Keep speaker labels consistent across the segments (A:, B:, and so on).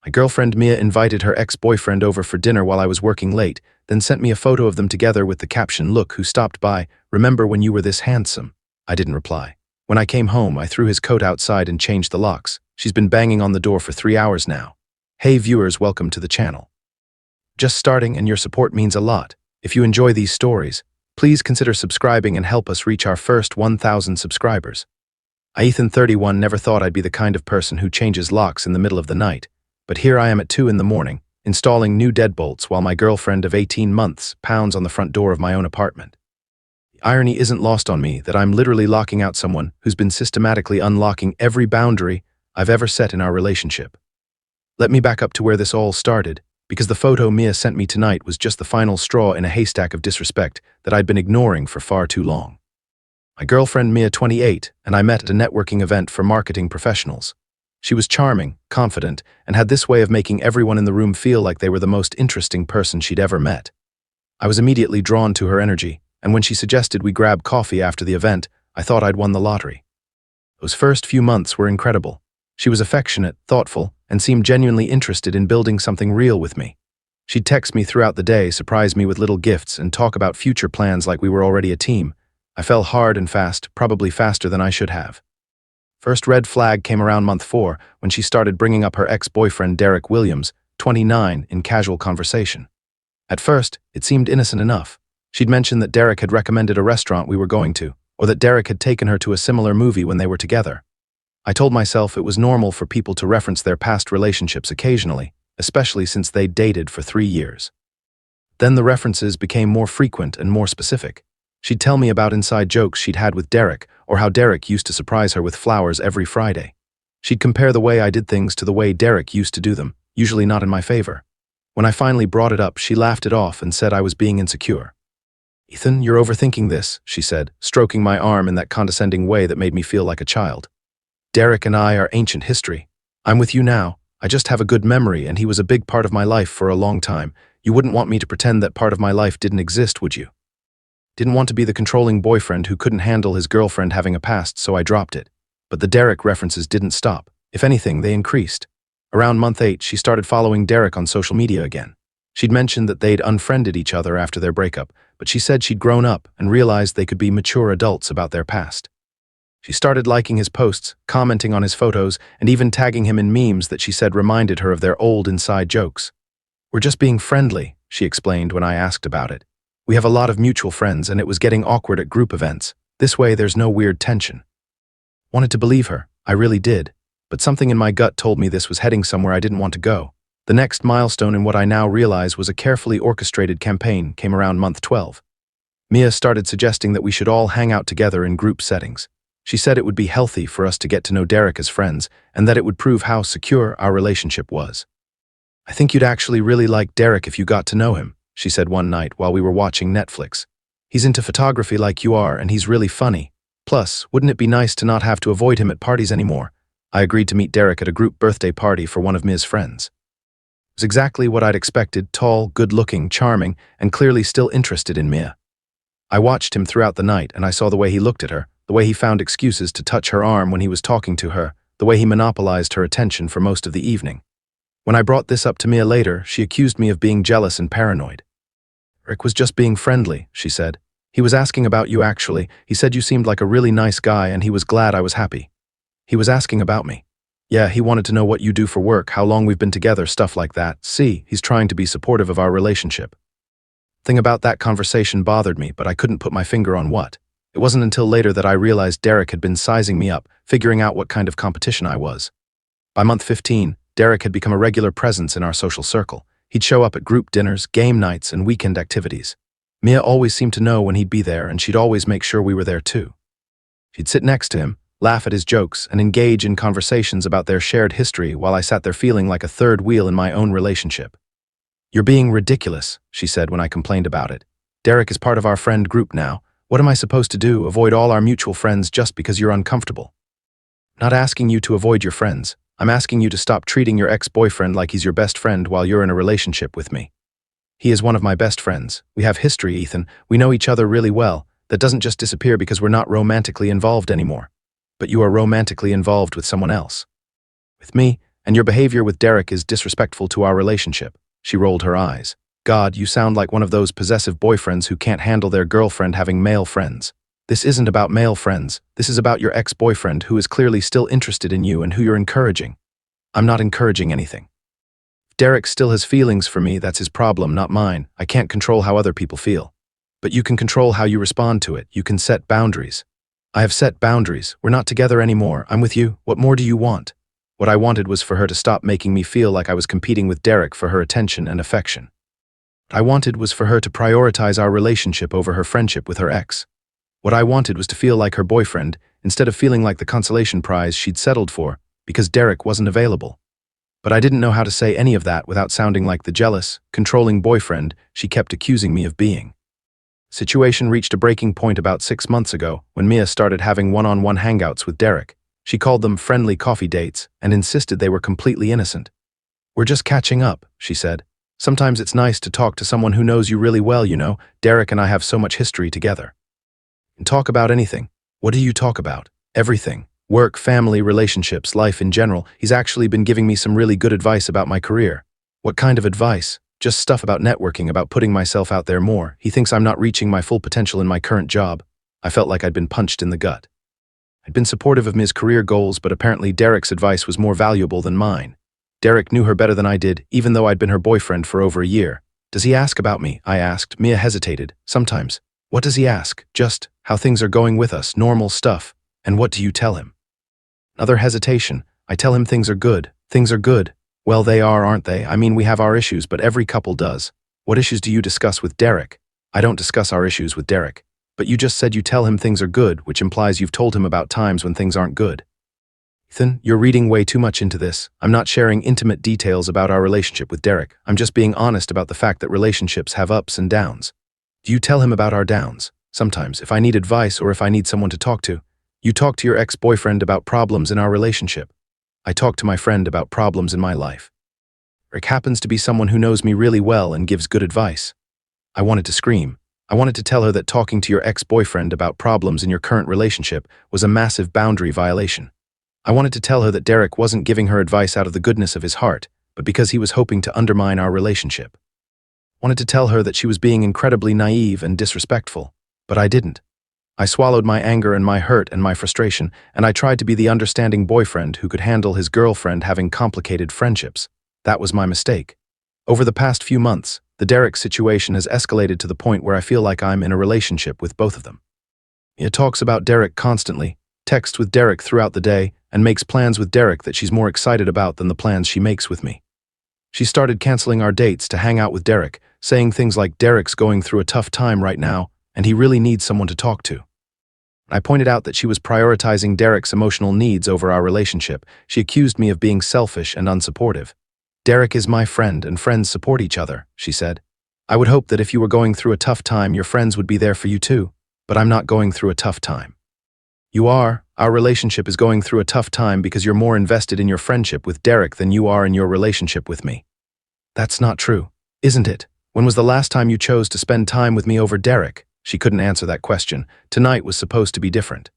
A: My girlfriend Mia invited her ex-boyfriend over for dinner while I was working late, then sent me a photo of them together with the caption, "Look who stopped by, remember when you were this handsome?" I didn't reply. When I came home, I threw his coat outside and changed the locks. She's been banging on the door for 3 hours now. Hey viewers, welcome to the channel. Just starting and your support means a lot. If you enjoy these stories, please consider subscribing and help us reach our first 1,000 subscribers. I, Ethan 31, never thought I'd be the kind of person who changes locks in the middle of the night, but here I am at 2 in the morning, installing new deadbolts while my girlfriend of 18 months pounds on the front door of my own apartment. The irony isn't lost on me that I'm literally locking out someone who's been systematically unlocking every boundary I've ever set in our relationship. Let me back up to where this all started, because the photo Mia sent me tonight was just the final straw in a haystack of disrespect that I'd been ignoring for far too long. My girlfriend Mia, 28, and I met at a networking event for marketing professionals. She was charming, confident, and had this way of making everyone in the room feel like they were the most interesting person she'd ever met. I was immediately drawn to her energy, and when she suggested we grab coffee after the event, I thought I'd won the lottery. Those first few months were incredible. She was affectionate, thoughtful, and seemed genuinely interested in building something real with me. She'd text me throughout the day, surprise me with little gifts, and talk about future plans like we were already a team. I fell hard and fast, probably faster than I should have. First red flag came around month 4 when she started bringing up her ex-boyfriend Derek Williams, 29, in casual conversation. At first, it seemed innocent enough. She'd mentioned that Derek had recommended a restaurant we were going to, or that Derek had taken her to a similar movie when they were together. I told myself it was normal for people to reference their past relationships occasionally, especially since they'd dated for 3 years. Then the references became more frequent and more specific. She'd tell me about inside jokes she'd had with Derek, or how Derek used to surprise her with flowers every Friday. She'd compare the way I did things to the way Derek used to do them, usually not in my favor. When I finally brought it up, she laughed it off and said I was being insecure. "Ethan, you're overthinking this," she said, stroking my arm in that condescending way that made me feel like a child. "Derek and I are ancient history. I'm with you now. I just have a good memory, and he was a big part of my life for a long time. You wouldn't want me to pretend that part of my life didn't exist, would you?" Didn't want to be the controlling boyfriend who couldn't handle his girlfriend having a past, so I dropped it. But the Derek references didn't stop. If anything, they increased. Around month 8, she started following Derek on social media again. She'd mentioned that they'd unfriended each other after their breakup, but she said she'd grown up and realized they could be mature adults about their past. She started liking his posts, commenting on his photos, and even tagging him in memes that she said reminded her of their old inside jokes. "We're just being friendly," she explained when I asked about it. "We have a lot of mutual friends, and it was getting awkward at group events. This way, there's no weird tension." Wanted to believe her, I really did, but something in my gut told me this was heading somewhere I didn't want to go. The next milestone in what I now realize was a carefully orchestrated campaign came around month 12. Mia started suggesting that we should all hang out together in group settings. She said it would be healthy for us to get to know Derek as friends, and that it would prove how secure our relationship was. "I think you'd actually really like Derek if you got to know him," she said one night while we were watching Netflix. "He's into photography like you are, and he's really funny. Plus, wouldn't it be nice to not have to avoid him at parties anymore?" I agreed to meet Derek at a group birthday party for one of Mia's friends. It was exactly what I'd expected: tall, good-looking, charming, and clearly still interested in Mia. I watched him throughout the night, and I saw the way he looked at her, the way he found excuses to touch her arm when he was talking to her, the way he monopolized her attention for most of the evening. When I brought this up to Mia later, she accused me of being jealous and paranoid. "Rick was just being friendly," she said. "He was asking about you, actually. He said you seemed like a really nice guy, and he was glad I was happy. He was asking about me. Yeah, he wanted to know what you do for work, how long we've been together, stuff like that. See, he's trying to be supportive of our relationship." Thing about that conversation bothered me, but I couldn't put my finger on what. It wasn't until later that I realized Derek had been sizing me up, figuring out what kind of competition I was. By month 15, Derek had become a regular presence in our social circle. He'd show up at group dinners, game nights, and weekend activities. Mia always seemed to know when he'd be there, and she'd always make sure we were there too. She'd sit next to him, laugh at his jokes, and engage in conversations about their shared history while I sat there feeling like a third wheel in my own relationship. "You're being ridiculous," she said when I complained about it. "Derek is part of our friend group now. What am I supposed to do, avoid all our mutual friends just because you're uncomfortable?" "Not asking you to avoid your friends. I'm asking you to stop treating your ex-boyfriend like he's your best friend while you're in a relationship with me. He is one of my best friends. We have history, Ethan. We know each other really well. That doesn't just disappear because we're not romantically involved anymore. But you are romantically involved with someone else. With me, And your behavior with Derek is disrespectful to our relationship." She rolled her eyes. "God, you sound like one of those possessive boyfriends who can't handle their girlfriend having male friends. This isn't about male friends. This is about your ex-boyfriend who is clearly still interested in you and who you're encouraging." "I'm not encouraging anything. If Derek still has feelings for me, that's his problem, not mine. I can't control how other people feel. But you can control how you respond to it. You can set boundaries." "I have set boundaries. We're not together anymore. I'm with you. What more do you want?" What I wanted was for her to stop making me feel like I was competing with Derek for her attention and affection. What I wanted was for her to prioritize our relationship over her friendship with her ex. What I wanted was to feel like her boyfriend, instead of feeling like the consolation prize she'd settled for, because Derek wasn't available. But I didn't know how to say any of that without sounding like the jealous, controlling boyfriend she kept accusing me of being. The situation reached a breaking point about 6 months ago when Mia started having one-on-one hangouts with Derek. She called them friendly coffee dates and insisted they were completely innocent. "We're just catching up," she said. "Sometimes it's nice to talk to someone who knows you really well, you know. Derek and I have so much history together." "And talk about anything." "What do you talk about?" "Everything. Work, family, relationships, life in general. He's actually been giving me some really good advice about my career." "What kind of advice?" "Just stuff about networking, about putting myself out there more. He thinks I'm not reaching my full potential in my current job." I felt like I'd been punched in the gut. I'd been supportive of Mia's career goals, but apparently Derek's advice was more valuable than mine. Derek knew her better than I did, even though I'd been her boyfriend for over a year. "Does he ask about me?" I asked. Mia hesitated. "Sometimes." "What does he ask?" "Just how things are going with us, normal stuff." "And what do you tell him?" Another hesitation. "I tell him things are good." "Things are good." "Well, they are, aren't they? I mean, we have our issues, but every couple does." "What issues do you discuss with Derek?" "I don't discuss our issues with Derek." "But you just said you tell him things are good, which implies you've told him about times when things aren't good." "Ethan, you're reading way too much into this. I'm not sharing intimate details about our relationship with Derek. I'm just being honest about the fact that relationships have ups and downs." "Do you tell him about our downs?" "Sometimes, if I need advice or if I need someone to talk to." "You talk to your ex-boyfriend about problems in our relationship." "I talk to my friend about problems in my life." "Rick happens to be someone who knows me really well and gives good advice." I wanted to scream. I wanted to tell her that talking to your ex-boyfriend about problems in your current relationship was a massive boundary violation. I wanted to tell her that Derek wasn't giving her advice out of the goodness of his heart, but because he was hoping to undermine our relationship. I wanted to tell her that she was being incredibly naive and disrespectful, but I didn't. I swallowed my anger and my hurt and my frustration, and I tried to be the understanding boyfriend who could handle his girlfriend having complicated friendships. That was my mistake. Over the past few months, the Derek situation has escalated to the point where I feel like I'm in a relationship with both of them. Mia talks about Derek constantly, texts with Derek throughout the day, and makes plans with Derek that she's more excited about than the plans she makes with me. She started canceling our dates to hang out with Derek, saying things like Derek's going through a tough time right now, and he really needs someone to talk to. I pointed out that she was prioritizing Derek's emotional needs over our relationship. She accused me of being selfish and unsupportive. "Derek is my friend, and friends support each other," she said. "I would hope that if you were going through a tough time, your friends would be there for you too. But I'm not going through a tough time." "You are. Our relationship is going through a tough time because you're more invested in your friendship with Derek than you are in your relationship with me." "That's not true, isn't it? When was the last time you chose to spend time with me over Derek?" She couldn't answer that question. Tonight was supposed to be different.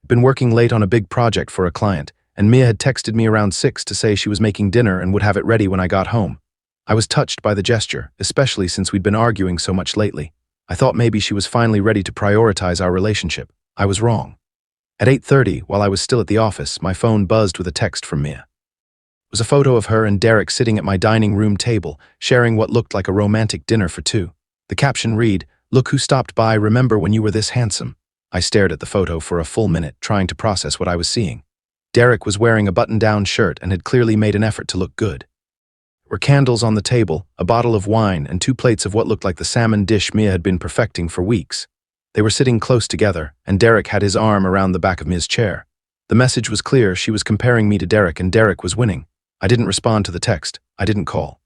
A: I'd been working late on a big project for a client, and Mia had texted me around 6 to say she was making dinner and would have it ready when I got home. I was touched by the gesture, especially since we'd been arguing so much lately. I thought maybe she was finally ready to prioritize our relationship. I was wrong. At 8:30, while I was still at the office, my phone buzzed with a text from Mia. It was a photo of her and Derek sitting at my dining room table, sharing what looked like a romantic dinner for two. The caption read, "Look who stopped by, remember when you were this handsome." I stared at the photo for a full minute, trying to process what I was seeing. Derek was wearing a button-down shirt and had clearly made an effort to look good. There were candles on the table, a bottle of wine, and 2 plates of what looked like the salmon dish Mia had been perfecting for weeks. They were sitting close together, and Derek had his arm around the back of Mia's chair. The message was clear. She was comparing me to Derek, and Derek was winning. I didn't respond to the text. I didn't call.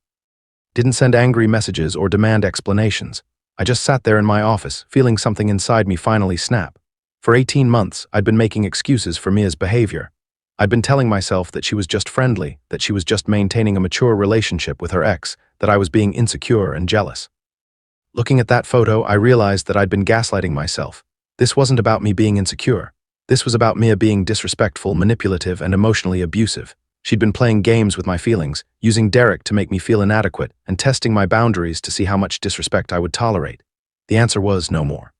A: Didn't send angry messages or demand explanations. I just sat there in my office, feeling something inside me finally snap. For 18 months, I'd been making excuses for Mia's behavior. I'd been telling myself that she was just friendly, that she was just maintaining a mature relationship with her ex, that I was being insecure and jealous. Looking at that photo, I realized that I'd been gaslighting myself. This wasn't about me being insecure. This was about Mia being disrespectful, manipulative, and emotionally abusive. She'd been playing games with my feelings, using Derek to make me feel inadequate, and testing my boundaries to see how much disrespect I would tolerate. The answer was no more.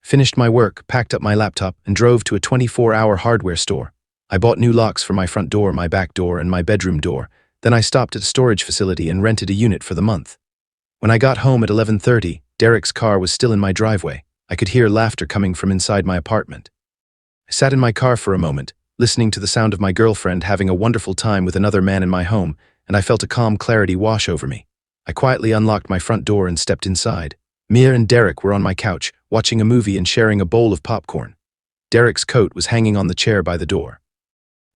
A: Finished my work, packed up my laptop, and drove to a 24-hour hardware store. I bought new locks for my front door, my back door, and my bedroom door. Then I stopped at a storage facility and rented a unit for the month. When I got home at 11:30, Derek's car was still in my driveway. I could hear laughter coming from inside my apartment. I sat in my car for a moment, listening to the sound of my girlfriend having a wonderful time with another man in my home, and I felt a calm clarity wash over me. I quietly unlocked my front door and stepped inside. Mia and Derek were on my couch, watching a movie and sharing a bowl of popcorn. Derek's coat was hanging on the chair by the door.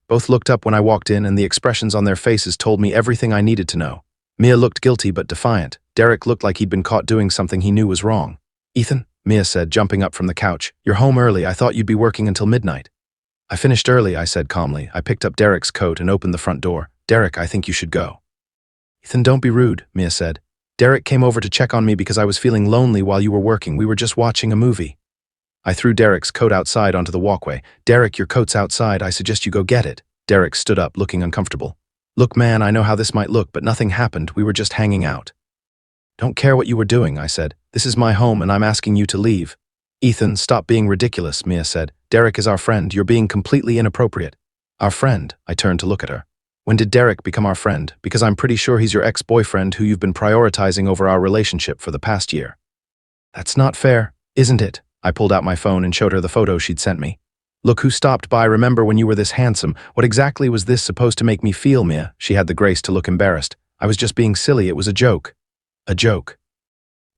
A: Both looked up when I walked in, and the expressions on their faces told me everything I needed to know. Mia looked guilty but defiant. Derek looked like he'd been caught doing something he knew was wrong. "Ethan," Mia said, jumping up from the couch, "you're home early. I thought you'd be working until midnight." "I finished early," I said calmly. I picked up Derek's coat and opened the front door. "Derek, I think you should go." "Ethan, don't be rude," Mia said. "Derek came over to check on me because I was feeling lonely while you were working. We were just watching a movie." I threw Derek's coat outside onto the walkway. "Derek, your coat's outside. I suggest you go get it." Derek stood up, looking uncomfortable. "Look, man, I know how this might look, but nothing happened. We were just hanging out." "Don't care what you were doing," I said. "This is my home and I'm asking you to leave." "Ethan, stop being ridiculous," Mia said. "Derek is our friend. You're being completely inappropriate." "Our friend?" I turned to look at her. "When did Derek become our friend? Because I'm pretty sure he's your ex-boyfriend who you've been prioritizing over our relationship for the past year." "That's not fair, isn't it?" I pulled out my phone and showed her the photo she'd sent me. "Look who stopped by. Remember when you were this handsome? What exactly was this supposed to make me feel, Mia?" She had the grace to look embarrassed. "I was just being silly. It was a joke." "A joke?"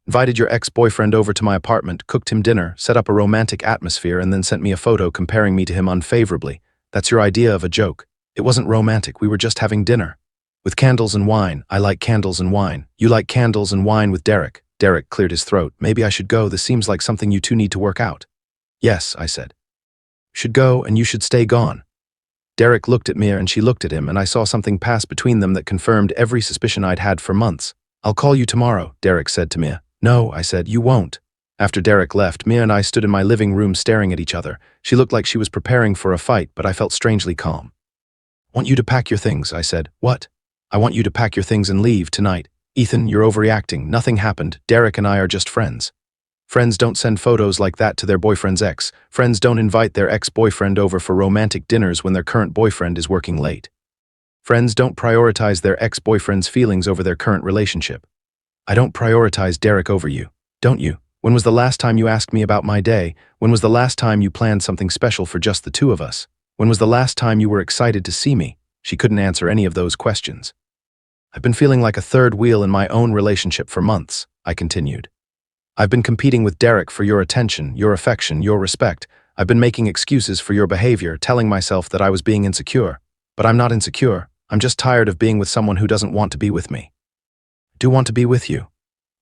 A: "Invited your ex-boyfriend over to my apartment, cooked him dinner, set up a romantic atmosphere, and then sent me a photo comparing me to him unfavorably. That's your idea of a joke. It wasn't romantic. We were just having dinner. With candles and wine. I like candles and wine. You like candles and wine with Derek." Derek cleared his throat. "Maybe I should go. This seems like something you two need to work out." "Yes," I said. "Should go, and you should stay gone." Derek looked at Mia and she looked at him, and I saw something pass between them that confirmed every suspicion I'd had for months. "I'll call you tomorrow," Derek said to Mia. "No," I said, "you won't." After Derek left, Mia and I stood in my living room staring at each other. She looked like she was preparing for a fight, but I felt strangely calm. "I want you to pack your things," I said. "What?" "I want you to pack your things and leave tonight." "Ethan, you're overreacting. Nothing happened. Derek and I are just friends." "Friends don't send photos like that to their boyfriend's ex. Friends don't invite their ex-boyfriend over for romantic dinners when their current boyfriend is working late. Friends don't prioritize their ex-boyfriend's feelings over their current relationship. I don't prioritize Derek over you. Don't you? When was the last time you asked me about my day? When was the last time you planned something special for just the two of us? When was the last time you were excited to see me?" She couldn't answer any of those questions. "I've been feeling like a third wheel in my own relationship for months," I continued. "I've been competing with Derek for your attention, your affection, your respect. I've been making excuses for your behavior, telling myself that I was being insecure. But I'm not insecure. I'm just tired of being with someone who doesn't want to be with me." "I do want to be with you."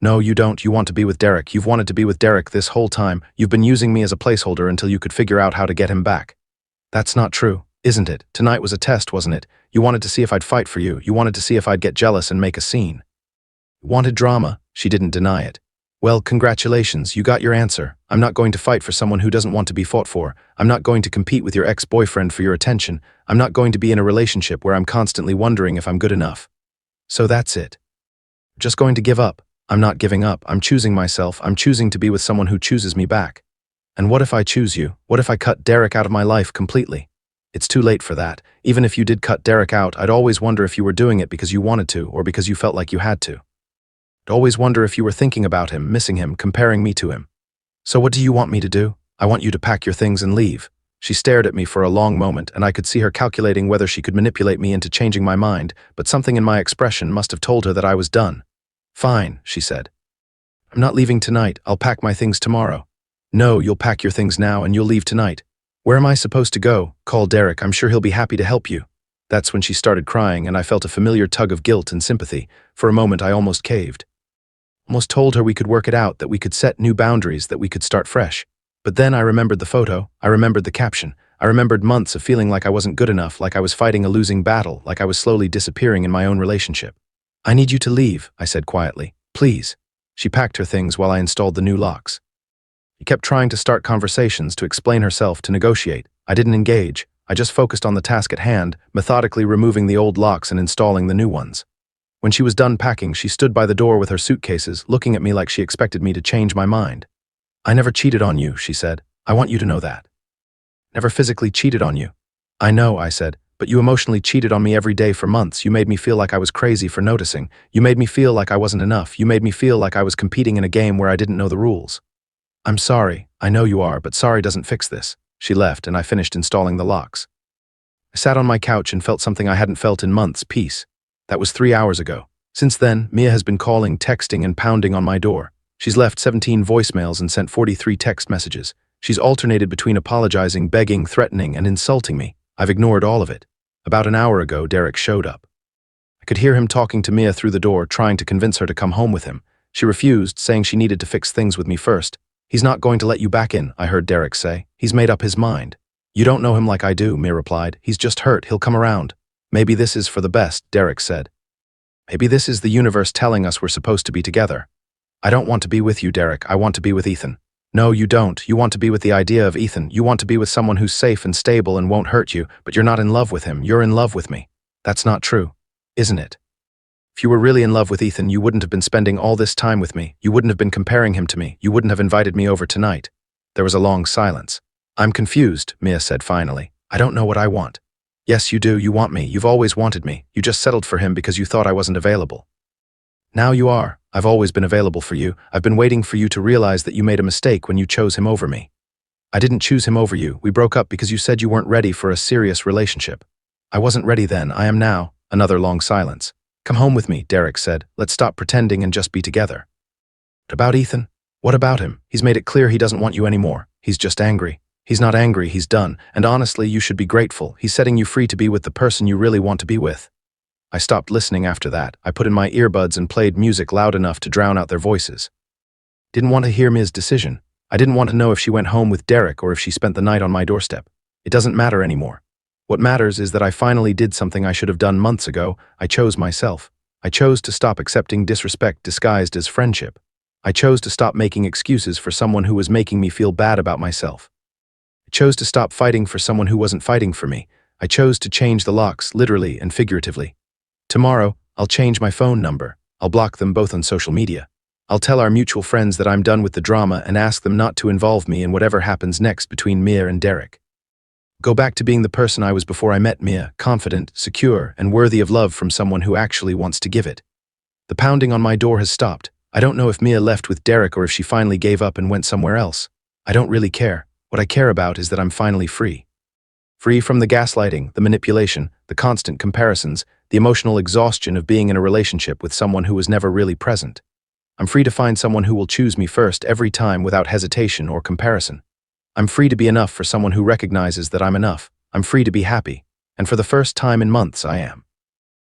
A: "No, you don't. You want to be with Derek. You've wanted to be with Derek this whole time. You've been using me as a placeholder until you could figure out how to get him back." "That's not true, isn't it? Tonight was a test, wasn't it? You wanted to see if I'd fight for you. You wanted to see if I'd get jealous and make a scene. You wanted drama." She didn't deny it. "Well, congratulations, you got your answer. I'm not going to fight for someone who doesn't want to be fought for. I'm not going to compete with your ex-boyfriend for your attention. I'm not going to be in a relationship where I'm constantly wondering if I'm good enough. So that's it. I'm just going to give up." "I'm not giving up. I'm choosing myself. I'm choosing to be with someone who chooses me back." "And what if I choose you? What if I cut Derek out of my life completely?" "It's too late for that. Even if you did cut Derek out, I'd always wonder if you were doing it because you wanted to or because you felt like you had to. I'd always wonder if you were thinking about him, missing him, comparing me to him. So what do you want me to do?" "I want you to pack your things and leave." She stared at me for a long moment, and I could see her calculating whether she could manipulate me into changing my mind, but something in my expression must have told her that I was done. "Fine," she said. "I'm not leaving tonight. I'll pack my things tomorrow." "No, you'll pack your things now and you'll leave tonight." "Where am I supposed to go?" "Call Derek. I'm sure he'll be happy to help you." That's when she started crying, and I felt a familiar tug of guilt and sympathy. For a moment, I almost caved. Almost told her we could work it out, that we could set new boundaries, that we could start fresh. But then I remembered the photo, I remembered the caption, I remembered months of feeling like I wasn't good enough, like I was fighting a losing battle, like I was slowly disappearing in my own relationship. "I need you to leave," I said quietly. "Please." She packed her things while I installed the new locks. She kept trying to start conversations, to explain herself, to negotiate. I didn't engage. I just focused on the task at hand, methodically removing the old locks and installing the new ones. When she was done packing, she stood by the door with her suitcases, looking at me like she expected me to change my mind. "I never cheated on you," she said. "I want you to know that." "Never physically cheated on you." "I know," I said, "but you emotionally cheated on me every day for months. You made me feel like I was crazy for noticing. You made me feel like I wasn't enough. You made me feel like I was competing in a game where I didn't know the rules." "I'm sorry. I know you are, but sorry doesn't fix this." She left, and I finished installing the locks. I sat on my couch and felt something I hadn't felt in months, peace. That was 3 hours ago. Since then, Mia has been calling, texting, and pounding on my door. She's left 17 voicemails and sent 43 text messages. She's alternated between apologizing, begging, threatening, and insulting me. I've ignored all of it. About an hour ago, Derek showed up. I could hear him talking to Mia through the door, trying to convince her to come home with him. She refused, saying she needed to fix things with me first. "He's not going to let you back in," I heard Derek say. "He's made up his mind." "You don't know him like I do," Mia replied. "He's just hurt. He'll come around." "Maybe this is for the best," Derek said. "Maybe this is the universe telling us we're supposed to be together." "I don't want to be with you, Derek. I want to be with Ethan." "No, you don't. You want to be with the idea of Ethan. You want to be with someone who's safe and stable and won't hurt you, but you're not in love with him. You're in love with me." "That's not true, isn't it? If you were really in love with Ethan, you wouldn't have been spending all this time with me. You wouldn't have been comparing him to me. You wouldn't have invited me over tonight." There was a long silence. "I'm confused," Mia said finally. "I don't know what I want." "Yes, you do. You want me. You've always wanted me. You just settled for him because you thought I wasn't available. Now you are. I've always been available for you. I've been waiting for you to realize that you made a mistake when you chose him over me." "I didn't choose him over you. We broke up because you said you weren't ready for a serious relationship." "I wasn't ready then. I am now." Another long silence. "Come home with me," Derek said. "Let's stop pretending and just be together." "What about Ethan?" "What about him? He's made it clear he doesn't want you anymore. He's just angry." "He's not angry, he's done. And honestly, you should be grateful. He's setting you free to be with the person you really want to be with." I stopped listening after that. I put in my earbuds and played music loud enough to drown out their voices. Didn't want to hear Mia's decision. I didn't want to know if she went home with Derek or if she spent the night on my doorstep. It doesn't matter anymore. What matters is that I finally did something I should have done months ago. I chose myself. I chose to stop accepting disrespect disguised as friendship. I chose to stop making excuses for someone who was making me feel bad about myself. I chose to stop fighting for someone who wasn't fighting for me. I chose to change the locks, literally and figuratively. Tomorrow, I'll change my phone number. I'll block them both on social media. I'll tell our mutual friends that I'm done with the drama and ask them not to involve me in whatever happens next between Mia and Derek. Go back to being the person I was before I met Mia, confident, secure, and worthy of love from someone who actually wants to give it. The pounding on my door has stopped. I don't know if Mia left with Derek or if she finally gave up and went somewhere else. I don't really care. What I care about is that I'm finally free. Free from the gaslighting, the manipulation, the constant comparisons, the emotional exhaustion of being in a relationship with someone who was never really present. I'm free to find someone who will choose me first every time without hesitation or comparison. I'm free to be enough for someone who recognizes that I'm enough. I'm free to be happy. And for the first time in months, I am.